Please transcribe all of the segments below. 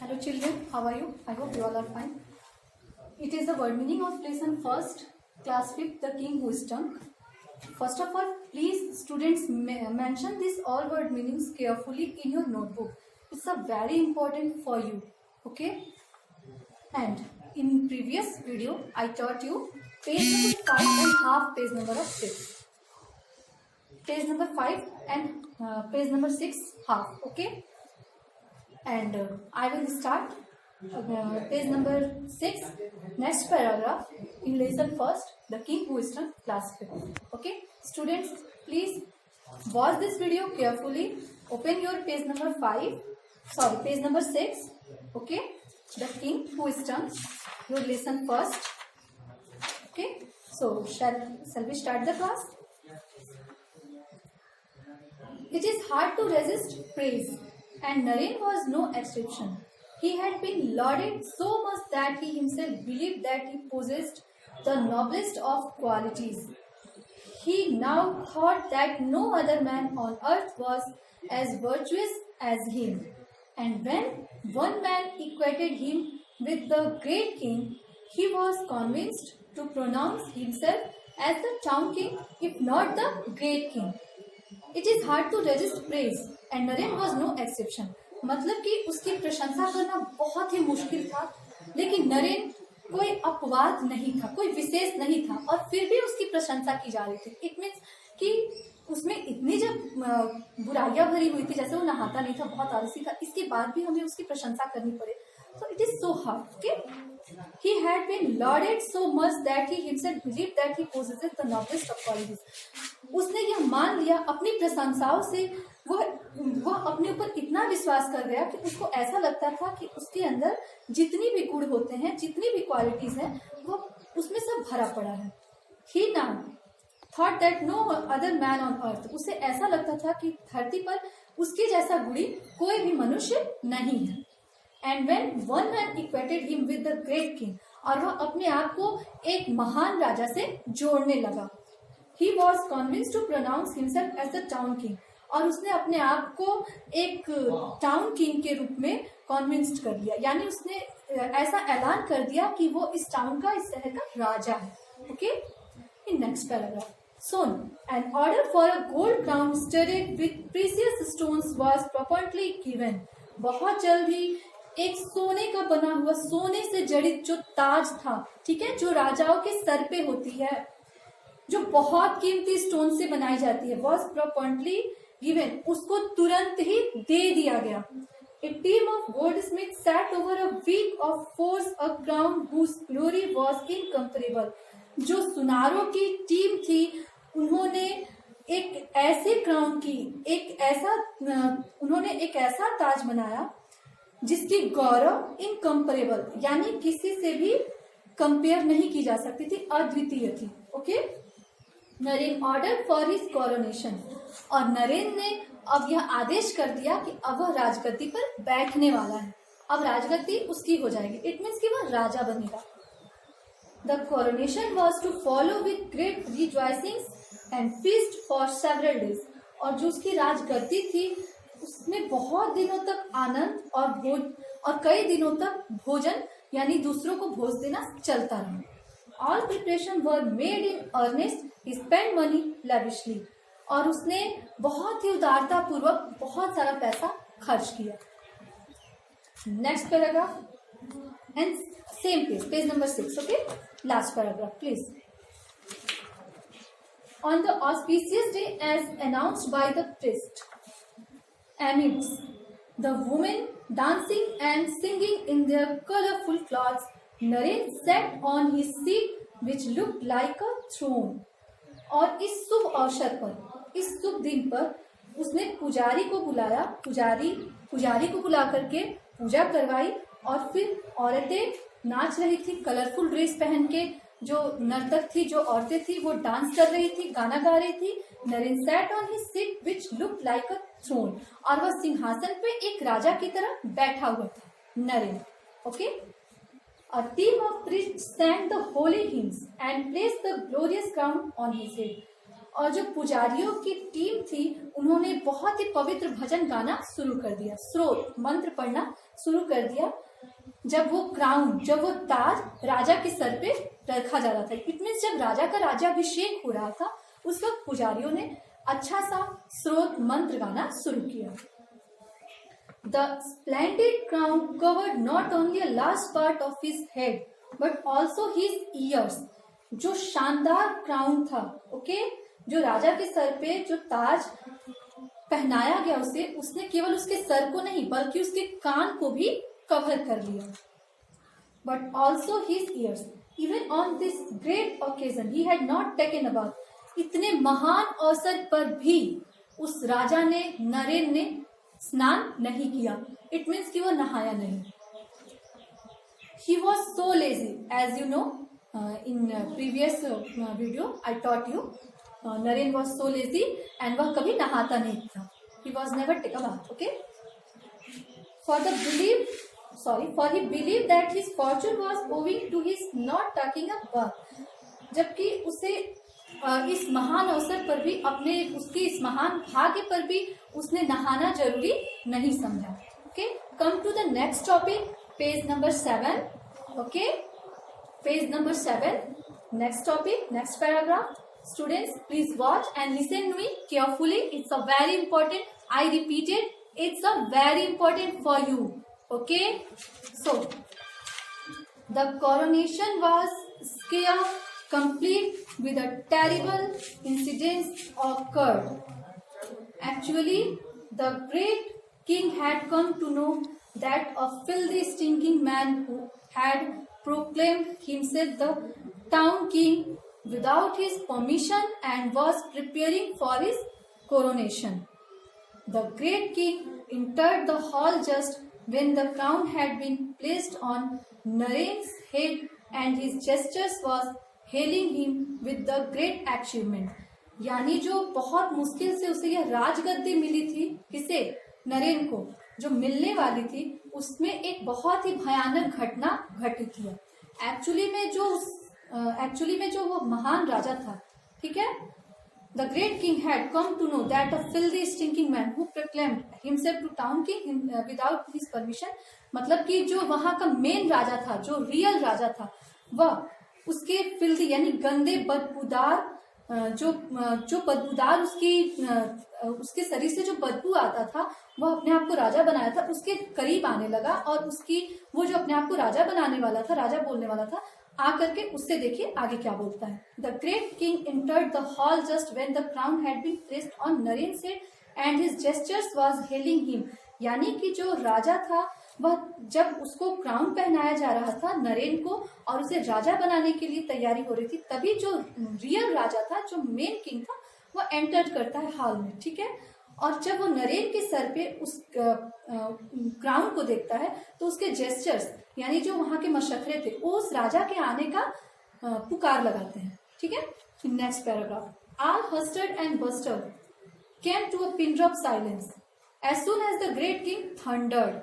Hello children, how are you? I hope you all are fine. It is the word meaning of lesson first, class 5th, the king who is drunk. First of all, please students mention these all word meanings carefully in your notebook. It's a very important for you. Okay? And in previous video, I taught you page number 5 and half page number of 6. Page number 5 and page number 6 half. Okay? And I will start page number 6, next paragraph in lesson first, the king who is drunk, class 5. Okay, students, please watch this video carefully. Open your page number 6. Okay, the king who is drunk, your lesson first. Okay, so shall we start the class? It is hard to resist praise, and Naren was no exception. He had been lauded so much that he himself believed that he possessed the noblest of qualities. He now thought that no other man on earth was as virtuous as him. And when one man equated him with the great king, he was convinced to pronounce himself as the town king, if not the great king. It is hard to resist praise, and Naren was no exception. मतलब कि उसकी प्रशंसा करना बहुत ही मुश्किल था, लेकिन नरेन कोई अपवाद नहीं था, कोई विशेष नहीं था, और फिर भी उसकी प्रशंसा की जा रही थी. इट मीन्स कि उसमें इतनी जब बुराइयां भरी हुई थी, जैसे वो नहाता नहीं था, बहुत आलसी था, इसके बाद भी हमें उसकी प्रशंसा करनी पड़े. So it is so hard. Okay, he had been lauded so much that he himself believed that he possesses the noblest of qualities. उसने यह मान लिया अपनी प्रशंसाओं से, वह अपने ऊपर इतना विश्वास कर गया कि उसको ऐसा लगता था कि उसके अंदर जितनी भी गुण होते हैं, जितनी भी क्वालिटीज हैं, वो उसमें सब भरा पड़ा है. He now thought that no other man on earth, उसे ऐसा लगता था कि धरती पर उसके जैसा गुणी कोई भी मनुष्य नहीं है. And when one man equated him with the great king, और वह अपने आप को एक महान राजा से जोड़ने लगा. He was convinced to pronounce himself as the town king, और उसने अपने आप को एक टाउन किंग के रूप में कन्विंस्ड कर दिया, यानी उसने ऐसा ऐलान कर दिया कि वो इस टाउन का, इस शहर का राजा है. Okay, in next paragraph. Soon, an order for a gold crown studded with precious stones was promptly given. बहुत जल्द ही एक सोने का बना हुआ, सोने से जड़ित जो ताज था, ठीक है, जो राजाओं के सर पे होती है, जो बहुत कीमती स्टोन से बनाई जाती है, was promptly given, उसको तुरंत ही दे दिया गया. A team of goldsmiths sat over a week of force a crown whose glory was incomparable. जो सुनारों की टीम थी, उन्होंने एक ऐसे क्राउन की, उन्होंने एक ऐसा ताज बनाया जिसकी गौरव इनकम्परेबल, यानी किसी से भी कंपेयर नहीं की जा सकती थी, अद्वितीय थी. Okay, Naren order for his coronation, और नरेन ने अब यह आदेश कर दिया कि अब वह राजगद्दी पर बैठने वाला है. अब राजगद्दी उसकी हो जाएगी. इट मीन्स कि वह राजा बनेगा. The coronation was to follow with great rejoicings and feast for several days, और जो उसकी राजगद्दी थी उसमें बहुत दिनों तक आनंद और कई दिनों तक भोजन, यानी दूसरों को भोज देना चलता रहा. All preparation were made in earnest, he spend money lavishly, और उसने बहुत ही उदारता पूर्वक बहुत सारा पैसा खर्च किया. Next paragraph and same page number 6. Okay, last paragraph please. On the auspicious day as announced by the priest, amidst the women dancing and singing in their colorful clothes, Naren sat on his seat which looked like a throne. और इस शुभ अवसर पर, इस शुभ दिन पर उसने पुजारी को बुलाया, पुजारी को बुला करके पूजा करवाई, और फिर औरतें नाच रही थी कलरफुल ड्रेस पहन के. जो नर्तक थी, जो औरतें थी, वो डांस कर रही थी, गाना गा रही थी. Naren sat on his seat which looked like a throne, और वह सिंहासन पे एक राजा की तरह बैठा हुआ था. Naren. Okay, a team of priest sang the holy hymns and placed the glorious crown on his head. और जो पुजारियों की टीम थी उन्होंने बहुत ही पवित्र भजन गाना शुरू कर दिया, स्रोत मंत्र पढ़ना शुरू कर दिया। जब वो क्राउन, जब वो ताज राजा के सर पे रखा जा रहा था, इट मीन्स जब राजा का राज्याभिषेक हो रहा था, उस वक्त पुजारियों ने अच्छा सा स्रोत मंत्र गाना शुरू किया। The splendid crown covered not only a large part of his head but also his ears. जो शानदार क्राउन था, ओके, जो राजा के सर पे जो ताज पहनाया गया उसे, उसने केवल उसके सर को नहीं बल्कि उसके कान को भी कवर कर लिया। But also his ears. Even on this great occasion he had not taken a bath. इतने महान अवसर पर भी उस राजा ने, नरेन ने स्नान नहीं किया। इट मीन्स कि वो नहाया नहीं। He was so lazy, as you know, in previous video I taught you. Naren was so lazy and वह कभी नहाता नहीं था। He was never take a bath. Okay. For he believed that his fortune was owing to his not taking a bath. जबकि उसे इस महान अवसर पर भी उसकी इस महान भाग्य पर भी उसने नहाना जरूरी नहीं समझा। Okay, come to the next topic, page number 7। Okay, page number 7, next topic, next paragraph. Students, please watch and listen me carefully. It's a very important, I repeated, it's a very important for you. Okay, so the coronation was scare complete with a terrible incident occurred. Actually, the great king had come to know that a filthy, stinking man who had proclaimed himself the town king without his permission and was preparing for his coronation. The great king entered the hall just when the crown had been placed on Naren's head, and his gestures was hailing him with the great achievement. यानी जो बहुत मुश्किल से उसे यह राजगद्दी मिली थी, किसे, नरेन को, जो मिलने वाली थी, उसमें एक बहुत ही भयानक घटना घटित हुआ। एक्चुअली में जो वो महान राजा था, ठीक है, the great king had come to know that a filthy stinking man who proclaimed himself to town king without his permission. मतलब कि जो वहां का मेन राजा था, जो रियल राजा था, वह उसके फिल्दी यानी गंदे बदबूदार जो बदबूदार उसके शरीर से जो बदबू आता था, वह अपने आप को राजा बनाया था, उसके करीब आने लगा और वो जो अपने आप को राजा बनाने वाला था, राजा बोलने वाला था, आकर के उससे देखिए आगे क्या बोलता है। The great king entered the hall just when the crown had been placed on Naren's head and his gestures was hailing him. यानी कि जो राजा था, वह जब उसको क्राउन पहनाया जा रहा था नरेन को और उसे राजा बनाने के लिए तैयारी हो रही थी, तभी जो रियल राजा था, जो मेन किंग था, वह एंटर करता है हॉल में, ठीक है। और जब वो नरेन के सर पे उस क्राउन को देखता है, तो उसके जेस्चर्स यानी जो वहां के मशखरे थे, वो उस राजा के आने का पुकार लगाते हैं, ठीक है। Next paragraph, all hustle and bustle came to a pin drop silence as soon as the great king thundered,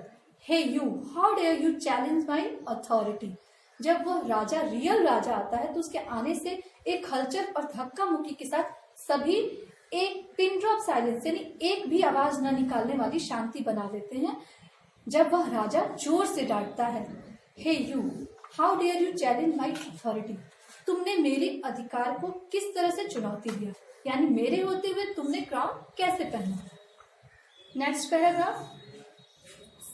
hey you, how dare you challenge my authority. जब वह राजा, रियल राजा आता है, तो उसके आने से एक हलचल और धक्का मुक्की के साथ सभी एक पिन ड्रॉप साइलेंस यानी एक भी आवाज न निकालने वाली शांति बना लेते हैं। जब वह राजा जोर से डांटता है, hey you, how dare you challenge my authority, तुमने मेरे अधिकार को किस तरह से चुनौती दिया, यानी मेरे होते हुए तुमने क्राउन कैसे पहना। Next paragraph,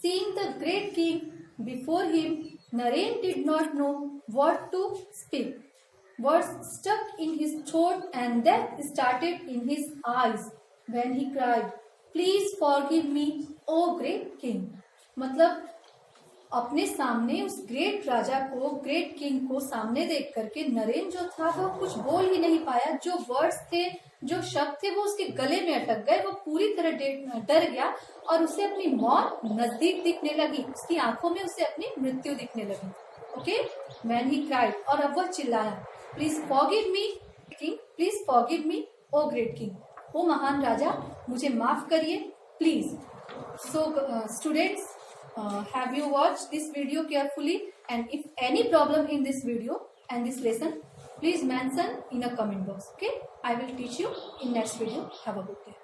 seeing the great king before him, Naren did not know what to speak. Words stuck in his throat and death started in his eyes when he cried, "Please forgive me, O great king." मतलब अपने सामने उस great राजा को, great king को सामने देख करके नरेन जो था वह कुछ बोल ही नहीं पाया। जो वर्ड्स थे, जो शब्द थे, वो उसके गले में अटक गए। वो पूरी तरह डर गया और उसे अपनी मौत नजदीक दिखने लगी, उसकी आंखों में उसे अपनी मृत्यु दिखने लगी। ओके, व्हेन ही क्राइड, और अब वह चिल्लाया, please forgive me king, please forgive me O great king, ओ महान राजा मुझे माफ करिए please. So students, have you watched this video carefully, and if any problem in this video and this lesson, please mention in a comment box. Okay, I will teach you in next video. Have a good day.